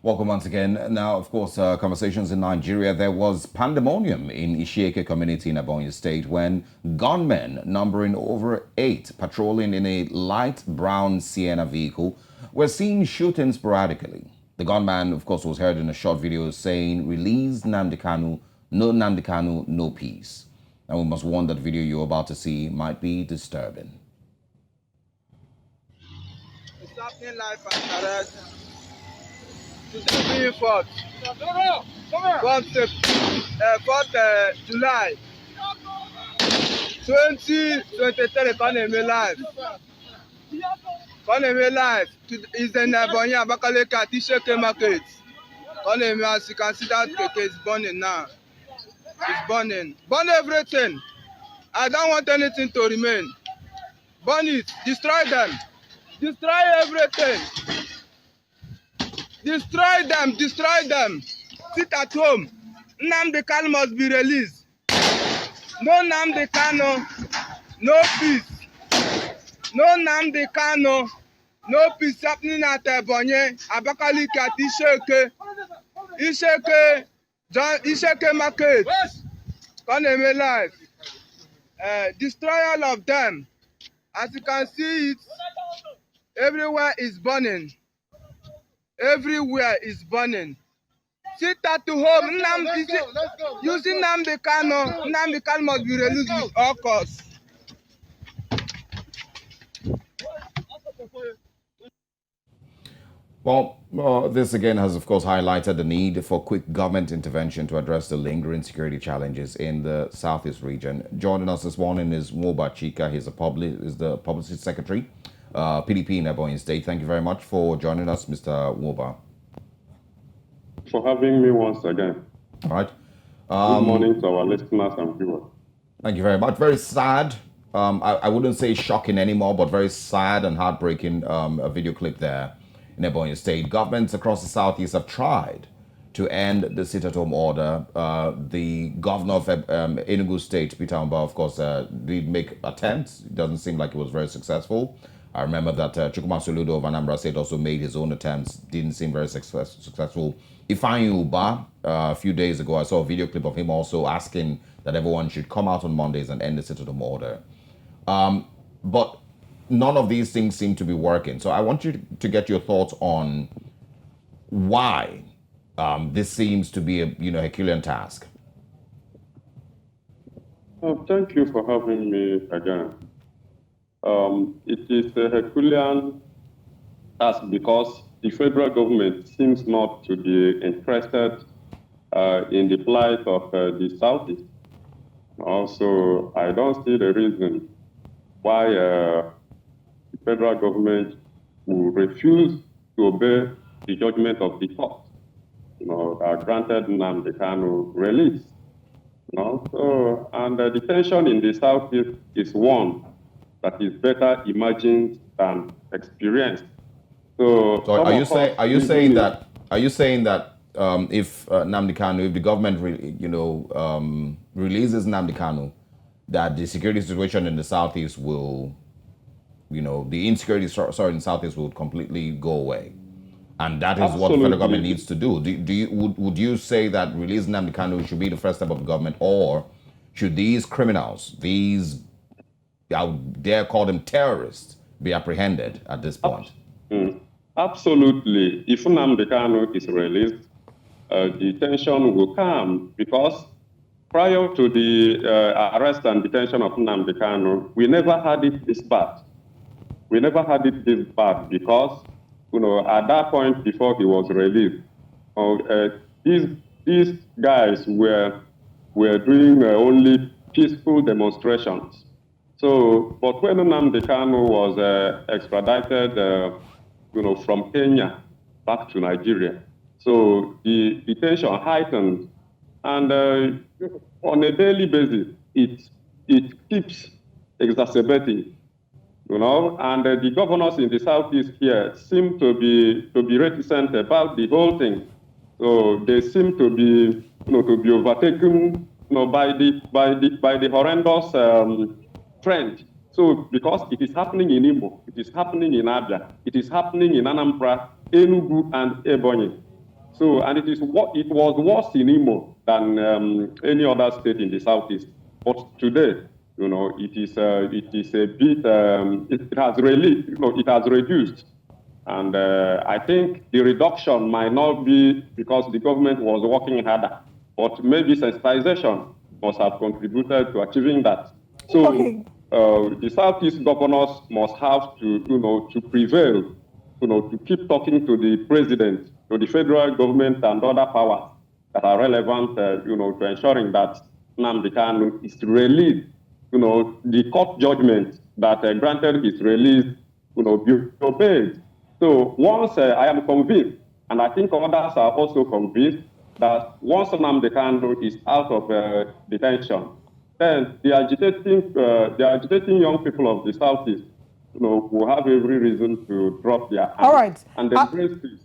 Welcome once again. Now, of course, conversations in Nigeria. There was pandemonium in Ishieke community in Ebonyi state when gunmen numbering over 8 patrolling in a light brown Sienna vehicle were seen shooting sporadically. The gunman, of course, was heard in a short video saying, "Release Nnamdi Kanu, no Nnamdi Kanu, no peace." And we must warn that video you're about to see might be disturbing. It's happening live and direct. Today being 4th July 2023 economy live. Economy live is in Ebonyi Abakaliki at Ishieke market. Economy, as you can see, that cake is burning now. It's burning. Burn everything. I don't want anything to remain. Burn it. Destroy them. Destroy everything. Destroy them, destroy them. Sit at home. Nnamdi Kanu must be released. No Nnamdi Kanu, no peace. No Nnamdi Kanu, no peace happening at Ebonyi, Abakaliki at Ishieke, Ishieke market. Economy life. Destroy all of them. As you can see it, everywhere is burning. Everywhere is burning. Sit at home. Using Nnamdi Kanu must be released with all costs. Well, this again has, of course, highlighted the need for quick government intervention to address the lingering security challenges in the Southeast region. Joining us this morning is Moba Chika. He's the Publicity Secretary, PDP in Ebonyi State. Thank you very much for joining us, Mr. Moba. For having me once again. All right. Good morning to our listeners and viewers. Thank you very much. Very sad. I wouldn't say shocking anymore, but very sad and heartbreaking a video clip there in Ebonyi State. Governments across the Southeast have tried to end the sit-at-home order. The governor of Enugu State, Peter Mba, of course, did make attempts. It doesn't seem like it was very successful. I remember that Chukwuma Soludo of Anambra State also made his own attempts. Didn't seem very successful. Ifeanyi Uba, a few days ago, I saw a video clip of him also asking that everyone should come out on Mondays and end the sit-at-home order. But none of these things seem to be working. So I want you to get your thoughts on why this seems to be a Herculean task. Thank you for having me again. It is a Herculean task because the federal government seems not to be interested in the plight of the Southeast. Also, I don't see the reason why the federal government will refuse to obey the judgment of the court, that granted Nnamdi Kanu release. So, and the tension in the Southeast is one that is better imagined than experienced. So are you saying that if Nnamdi Kanu, if the government releases Nnamdi Kanu, that the security situation in the Southeast will, the insecurity in the Southeast will completely go away, and that is what the federal government needs to do? Would you say that releasing Nnamdi Kanu should be the first step of the government, or should these criminals, I dare call them terrorists, be apprehended at this point? Absolutely. If Nnamdi Kanu is released, the tension will calm, because prior to the arrest and detention of Nnamdi Kanu, we never had it this bad. We never had it this bad because, at that point before he was released, these guys were doing only peaceful demonstrations. So, but when Nnamdi Kanu was extradited, from Kenya back to Nigeria, so the tension heightened, and on a daily basis, it keeps exacerbating, and the governors in the Southeast here seem to be reticent about the whole thing. So they seem to be overtaken, by the horrendous trend. So because it is happening in Imo, it is happening in Abia, it is happening in Anambra, Enugu, and Ebonyi. So, and it was worse in Imo than any other state in the southeast. But today, it is a bit, it has really, it has reduced. And I think the reduction might not be because the government was working harder, but maybe sensitization must have contributed to achieving that. So okay. The Southeast governors must have to, to prevail, to keep talking to the president, to the federal government and other powers that are relevant, to ensuring that Nnamdi Kanu is released. The court judgment that granted his release, be obeyed. So once I am convinced, and I think others are also convinced, that once Nnamdi Kanu is out of detention, then the agitating young people of the Southeast, will have every reason to drop their arms. All right. And embrace peace.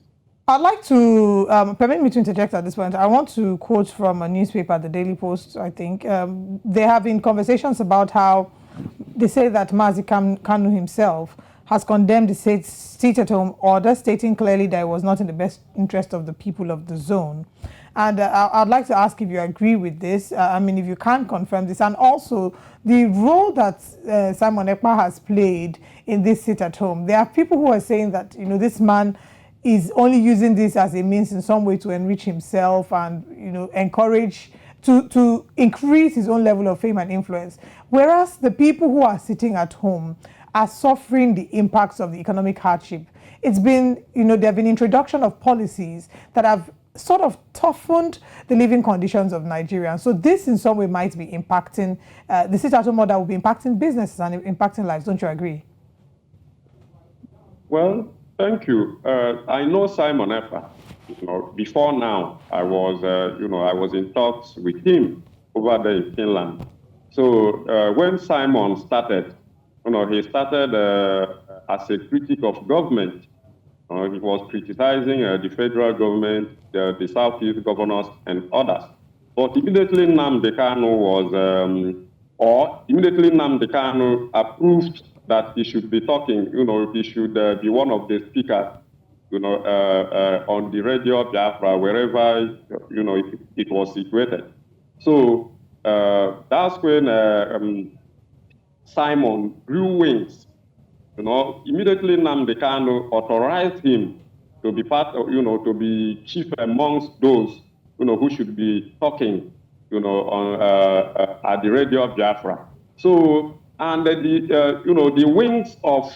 I'd like to, permit me to interject at this point. I want to quote from a newspaper, the Daily Post, I think. There have been conversations about how they say that Mazi Kanu himself has condemned the stay-at-home order, stating clearly that it was not in the best interest of the people of the zone. And I'd like to ask if you agree with this. I mean, if you can confirm this. And also, the role that Simon Ekpa has played in this sit-at-home. There are people who are saying that, this man is only using this as a means in some way to enrich himself and, encourage, to increase his own level of fame and influence. Whereas the people who are sitting at home are suffering the impacts of the economic hardship. It's been, there have been introduction of policies that have sort of toughened the living conditions of Nigerians. So this in some way might be impacting, the sit-at-home order will be impacting businesses and impacting lives. Don't you agree? Well, thank you. I know Simon Ekpa. Before now, I was in talks with him over there in Finland. So when Simon started, he started as a critic of government. He was criticizing the federal government, the Southeast governors, and others. But immediately Nnamdi Kanu immediately Nnamdi Kanu approved that he should be talking, he should be one of the speakers, on the radio Biafra, wherever, it was situated. So that's when Simon grew wings. Immediately Nnamdi Kanu authorized him to be part of, to be chief amongst those, who should be talking, on at the radio Biafra. So, and the wings of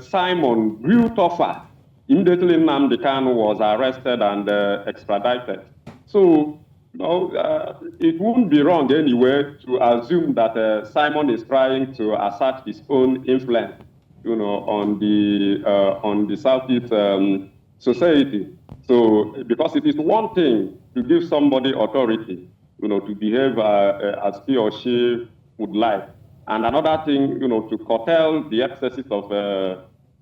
Simon grew tougher. Immediately Nnamdi Kanu was arrested and extradited. So, it wouldn't be wrong anyway to assume that Simon is trying to assert his own influence, on the Southeast society. So, because it is one thing to give somebody authority, to behave as he or she would like, and another thing, to curtail the excesses of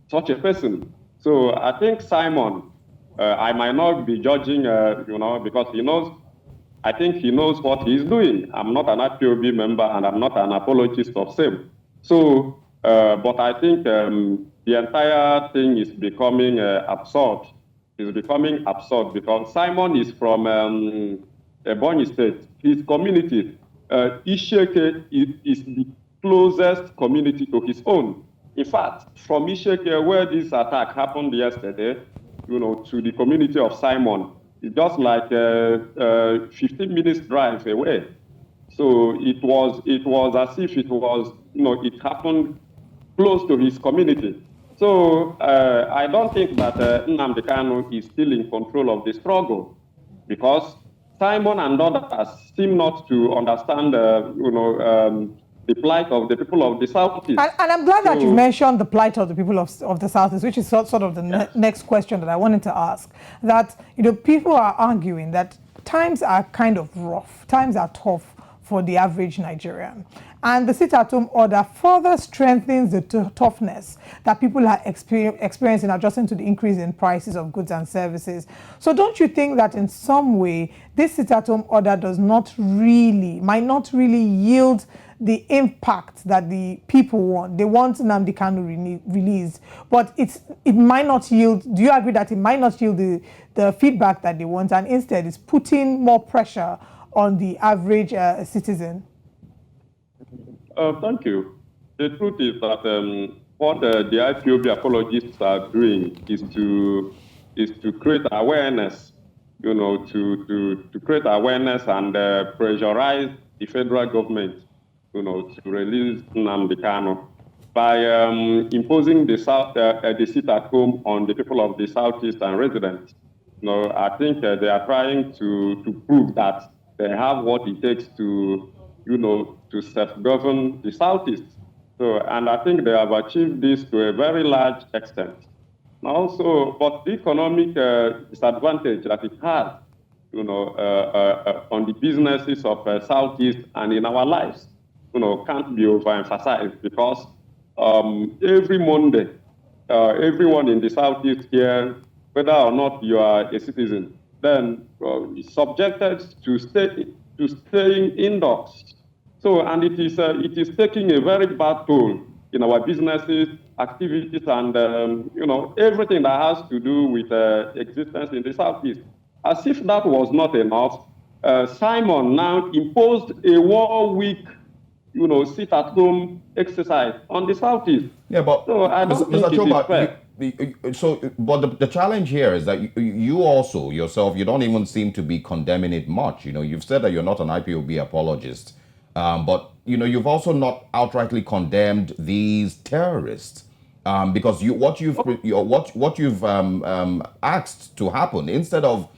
such a person. So, I think Simon, I might not be judging, because he knows. I think he knows what he's doing. I'm not an IPOB member and I'm not an apologist of same. So, but I think the entire thing is becoming absurd. It's becoming absurd because Simon is from Ebonyi State. His community, Ishieke, is the closest community to his own. In fact, from Ishieke, where this attack happened yesterday, to the community of Simon, it's just like 15 minutes drive away. So it was as if it was, it happened close to his community. So I don't think that Nnamdi Kanu is still in control of the struggle because Simon and others seem not to understand, the plight of the people of the Southeast. And I'm glad that you mentioned the plight of the people of the Southeast, which is sort of the next question that I wanted to ask. That, people are arguing that times are kind of rough, times are tough for the average Nigerian. And the sit-at-home order further strengthens the toughness that people are experiencing adjusting to the increase in prices of goods and services. So don't you think that in some way, this sit-at-home order might not really yield the impact that the people want. They want Nnamdi Kanu released, but it might not yield. Do you agree that it might not yield the feedback that they want, and instead it's putting more pressure on the average citizen? Thank you. The truth is that what the IPOB apologists are doing is to create awareness, to create awareness and pressurize the federal government, to release Nnamdi Kanu by imposing the sit at home on the people of the Southeast and residents. I think they are trying to prove that they have what it takes to self-govern the Southeast. So, and I think they have achieved this to a very large extent. Also, but the economic disadvantage that it has, on the businesses of Southeast and in our lives, can't be overemphasized, because every Monday, everyone in the Southeast here, whether or not you are a citizen, then is subjected to staying indoors. So, and it is taking a very bad toll in our businesses, activities, and everything that has to do with existence in the Southeast. As if that was not enough, Simon now imposed a war-week, sit-at-home exercise on the Southeast. Yeah, but so I don't think it is fair. But the challenge here is that you also yourself, you don't even seem to be condemning it much. You've said that you're not an IPOB apologist, but you've also not outrightly condemned these terrorists, because what you've asked to happen, instead of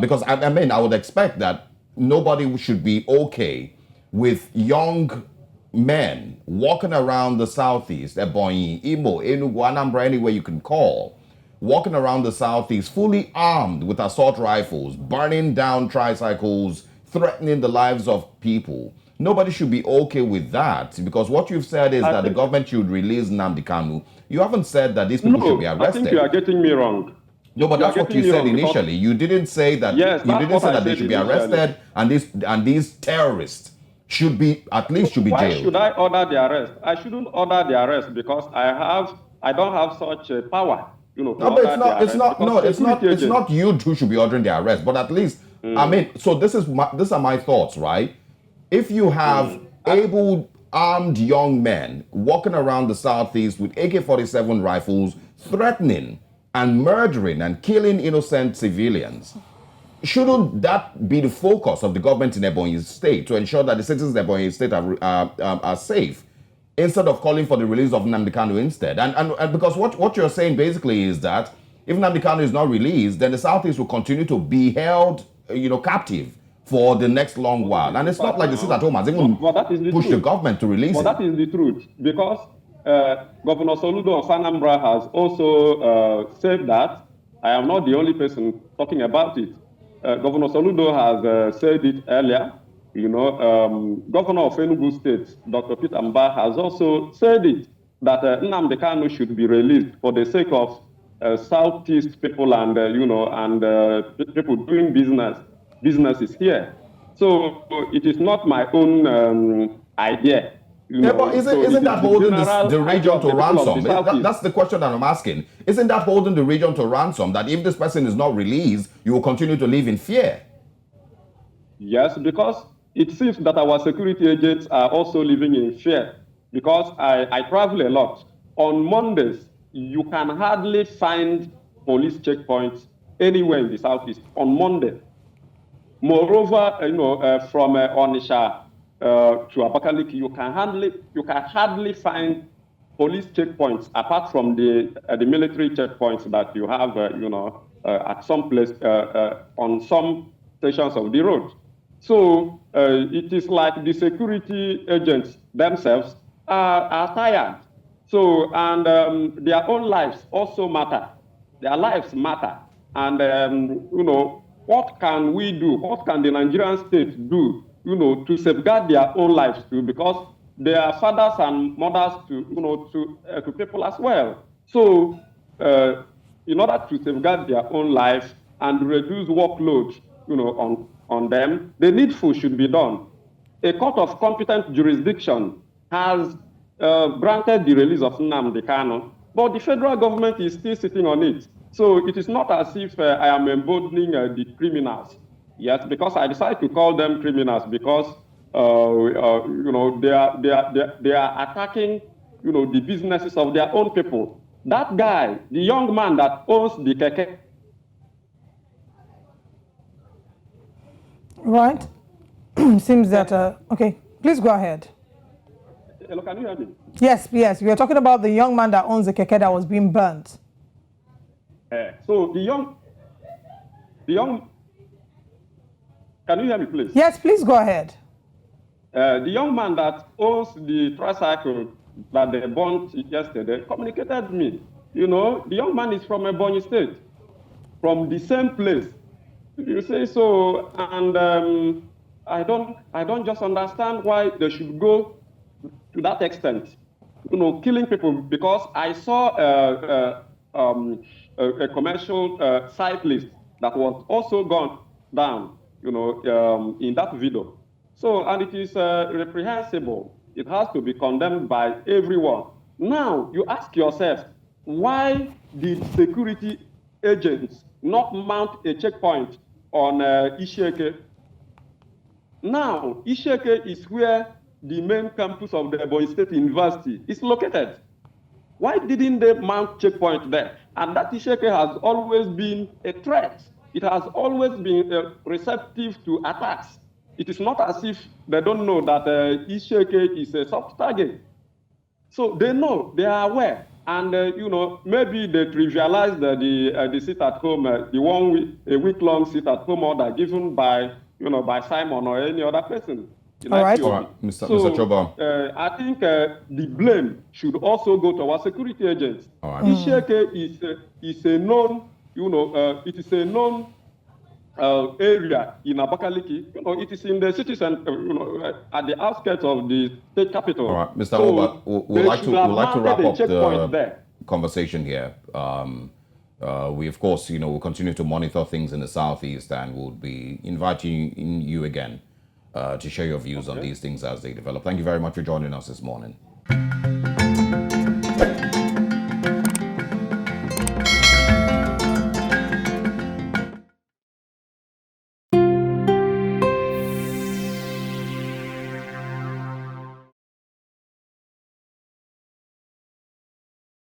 because I would expect that nobody should be okay with young men walking around the Southeast, Ebonyi, Imo, Enugu, Anambra, anywhere you can call, walking around the Southeast fully armed with assault rifles, burning down tricycles, threatening the lives of people. Nobody should be okay with that, because what you've said is that the government should release Nnamdi Kanu. You haven't said that these people should be arrested. I think you are getting me wrong. No, but that's what you said initially. You didn't say that. Yes, you didn't say that they should be initially. arrested, and these terrorists should be jailed. Why should I order the arrest? I shouldn't order the arrest, because I don't have such power. No, but it's not you who should be ordering the arrest, but at least so these are my thoughts, right? If you have able armed young men walking around the Southeast with AK-47 rifles, threatening and murdering and killing innocent civilians, shouldn't that be the focus of the government in Ebonyi State, to ensure that the citizens of Ebonyi State are safe, instead of calling for the release of Nnamdi Kanu instead? And because what you're saying basically is that if Nnamdi Kanu is not released, then the Southeast will continue to be held, captive for the next long while. And it's not like the sit-at-home has even pushed the government to release it. That is the truth, because Governor Soludo of Anambra has also said that. I am not the only person talking about it. Governor Soludo has said it earlier. Governor of Enugu State, Dr. Peter Mba, has also said it, that Nnamdi Kanu should be released for the sake of Southeast people and people doing businesses here. So it is not my own idea. But isn't that holding the region to ransom? That's the question that I'm asking. Isn't that holding the region to ransom, that if this person is not released, you will continue to live in fear? Yes, because it seems that our security agents are also living in fear, because I travel a lot. On Mondays, you can hardly find police checkpoints anywhere in the Southeast on Monday. Moreover, from Onitsha to Abakaliki, you can hardly find police checkpoints apart from the military checkpoints that you have, at some place on some stations of the road. So it is like the security agents themselves are tired. So, and their own lives also matter. Their lives matter. And, what can we do? What can the Nigerian state do, to safeguard their own lives too? Because they are fathers and mothers to people as well. So, in order to safeguard their own life and reduce workload, on them, the needful should be done. a court of competent jurisdiction has granted the release of Nnamdi Kanu, but the federal government is still sitting on it. So it is not as if I am emboldening the criminals. Yes, because I decided to call them criminals because you know, they are attacking, you know, the businesses of their own people. That guy, the young man that owns the keke. Right. Seems that, okay, please go ahead. Hello, can you hear me? Yes, yes. We are talking about the young man that owns the keke that was being burnt. So the young, can you hear me, please? Yes, please go ahead. The young man that owns the tricycle that they burnt yesterday communicated me. You know, the young man is from Ebonyi State, from the same place. You say so, and I don't just understand why they should go to that extent, you know, killing people. Because I saw a commercial cyclist that was also gone down, you know, in that video. So, and it is reprehensible. It has to be condemned by everyone. Now, you ask yourself, why did security agents not mount a checkpoint on Ishieke? Now, Ishieke is where the main campus of the Ebonyi State University is located. Why didn't they mount checkpoint there? And that Ishieke has always been a threat. It has always been receptive to attacks. It is not as if they don't know that Ishieke is a soft target. So they know, they are aware. And, you know, maybe they trivialized the sit at home, a week-long sit at home order given by, you know, by Simon or any other person. All right. All right, Mr. Choba. I think the blame should also go to our security agents. All right. Ishieke is a known, you know, it is a known area in Abakaliki. You know, it is in the city center, you know, at the outskirts of the state capital. All right, Mr. Oba, we'd like to wrap up the conversation here. We, of course, you know, will continue to monitor things in the southeast, and we'll be inviting you again to share your views on these things as they develop. Thank you very much for joining us this morning.